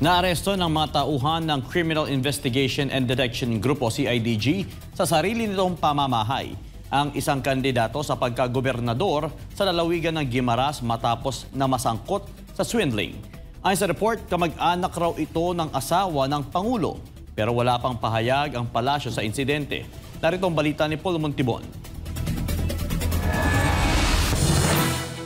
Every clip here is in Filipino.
Naaresto ng mga tauhan ng Criminal Investigation and Detection Group o CIDG sa sarili nitong pamamahay ang isang kandidato sa pagkagobernador sa lalawigan ng Guimaras matapos na masangkot sa swindling. Ayon sa report, kamag-anak raw ito ng asawa ng Pangulo pero wala pang pahayag ang palasyo sa insidente. Narito ang balita ni Paul Montibon.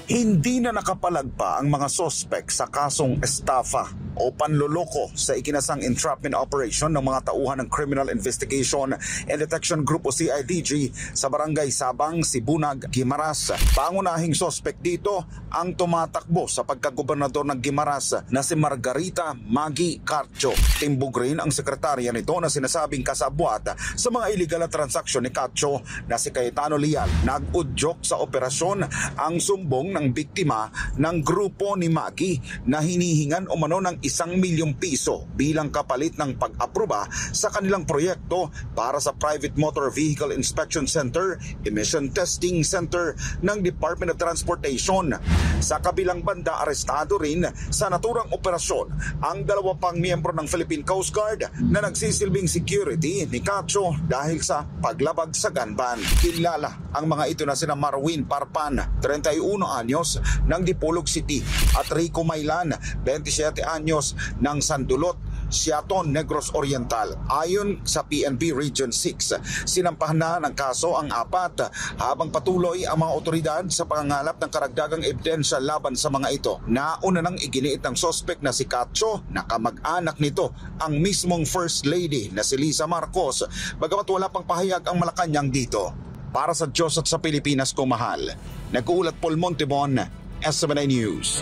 Hindi na nakapalag pa ang mga sospek sa kasong estafa o panloloko sa ikinasang entrapment operation ng mga tauhan ng Criminal Investigation and Detection Group o CIDG sa Barangay Sabang, Sibunag, Guimaras. Pangunahing sospek dito ang tumatakbo sa pagkagobernador ng Guimaras na si Margarita Maggie Catcho. Timbog rin ang sekretarya nito na sinasabing kasabwat sa mga illegal na transaksyon ni Catcho na si Cayetano Leal. Nag-udyok sa operasyon ang sumbong ng biktima ng grupo ni Maggie na hinihingan umano ng 1 milyong piso bilang kapalit ng pag-aproba sa kanilang proyekto para sa Private Motor Vehicle Inspection Center, Emission Testing Center ng Department of Transportation. Sa kabilang banda, arestado rin sa naturang operasyon ang 2 pang miyembro ng Philippine Coast Guard na nagsisilbing security ni Catcho dahil sa paglabag sa gunban. Kilala ang mga ito na sina Marwin Parpan, 31 anyos ng Dipolog City at Rico Mailan, 27 anyos ng Sandulot, Siaton, Negros Oriental. Ayon sa PNP Region 6, sinampahan na ng kaso ang 4 habang patuloy ang mga otoridad sa pangangalap ng karagdagang ebidensya laban sa mga ito. Nauna nang iginiit ng sospek na si Catcho na kamag-anak nito ang mismong First Lady na si Lisa Marcos, bagamat wala pang pahayag ang Malacanang dito. Para sa Diyos at sa Pilipinas ko mahal, nag-uulat Paul Montibon, SMNI News.